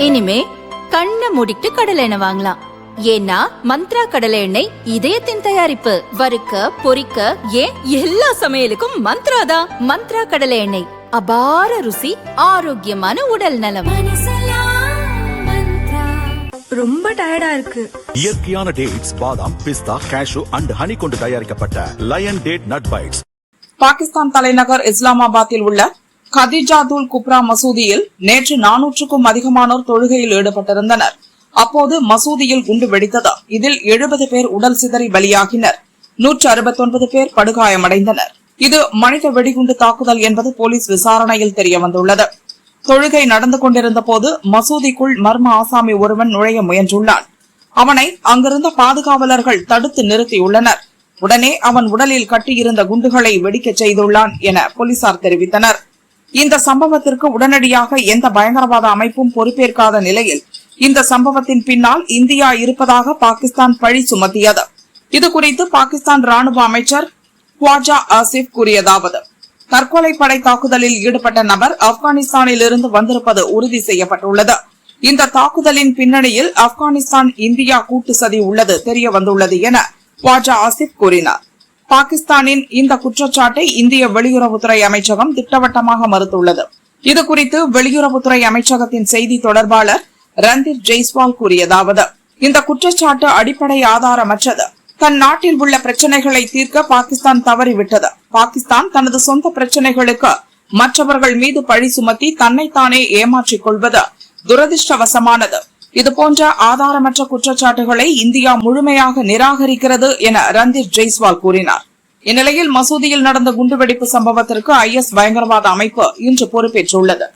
இனிமே கண்ணை மூடிட்டு கடலை எண்ணெய் வாங்கலாம். ஏன்னா மந்த்ரா கடலை எண்ணெய் இதயத்தின் தயாரிப்பு. வறுக்க பொரிக்க ஏன் எல்லா சமையலுக்கும் மந்த்ரா தான். மந்த்ரா கடலை எண்ணெய், அபார ருசி, ஆரோக்கியமான உடல் நலம். ரொம்ப டயர்டா இருக்கு. இயற்கையான டேட்ஸ், பாதாம், பிஸ்தா, கேஷு அண்ட் ஹனி கொண்டு தயாரிக்கப்பட்ட lion date nut bites. Pakistan தலைநகர் இஸ்லாமாபாத்தில் உள்ள கதிஜாதுல் குப்ரா மசூதியில் நேற்று 400க்கும் அதிகமானோர் தொழுகையில் ஈடுபட்டிருந்தனர். அப்போது மசூதியில் குண்டு வெடித்தது. இதில் 70 பேர் உடல் சிதறி பலியாகினர். 169 பேர் படுகாயமடைந்தனர். இது மனித வெடிகுண்டு தாக்குதல் என்பது போலீஸ் விசாரணையில் தெரியவந்துள்ளது. தொழுகை நடந்து கொண்டிருந்த போது மசூதிக்குள் மர்ம ஆசாமி ஒருவன் நுழைய முயன்றுள்ளான். அவனை அங்கிருந்த பாதுகாவலர்கள் தடுத்து நிறுத்தியுள்ளனர். உடனே அவன் உடலில் கட்டியிருந்த குண்டுகளை வெடிக்க செய்துள்ளான் என போலீசார் தெரிவித்தனர். இந்த சம்பவத்திற்கு உடனடியாக எந்த பயங்கரவாத அமைப்பும் பொறுப்பேற்காத நிலையில் இந்த சம்பவத்தின் பின்னால் இந்தியா இருப்பதாக பாகிஸ்தான் பழி சுமத்தியது. இதுகுறித்து பாகிஸ்தான் ராணுவ அமைச்சர் ख्वाजा आसिफ கூறியதாவது: தற்கொலை படை தாக்குதலில் ஈடுபட்ட நபர் ஆப்கானிஸ்தானில் இருந்து வந்திருப்பது உறுதி செய்யப்பட்டுள்ளது. இந்த தாக்குதலின் பின்னணியில் ஆப்கானிஸ்தான் இந்தியா கூட்டு சதி உள்ளது தெரிய வந்துள்ளது என ख्वाजा ஆசிப் கூறினார். பாகிஸ்தானின் இந்த குற்றச்சாட்டை இந்திய வெளியுறவுத்துறை அமைச்சகம் திட்டவட்டமாக மறுத்துள்ளது. இதுகுறித்து வெளியுறவுத்துறை அமைச்சகத்தின் செய்தி தொடர்பாளர் ரந்தீப் ஜெய்ஸ்வால் கூறியதாவது: இந்த குற்றச்சாட்டு அடிப்படை ஆதாரமற்றது. தன் நாட்டில் உள்ள பிரச்சனைகளை தீர்க்க பாகிஸ்தான் தவறிவிட்டது. பாகிஸ்தான் தனது சொந்த பிரச்சனைகளுக்கு மற்றவர்கள் மீது பழி சுமத்தி தன்னைத்தானே ஏமாற்றிக் கொள்வது துரதிருஷ்டவசமானது. இதுபோன்ற ஆதாரமற்ற குற்றச்சாட்டுகளை இந்தியா முழுமையாக நிராகரிக்கிறது என ரந்தீப் ஜெய்ஸ்வால் கூறினார். இந்நிலையில் மசூதியில் நடந்த குண்டுவெடிப்பு சம்பவத்திற்கு IS பயங்கரவாத அமைப்பு இன்று பொறுப்பேற்றுள்ளது.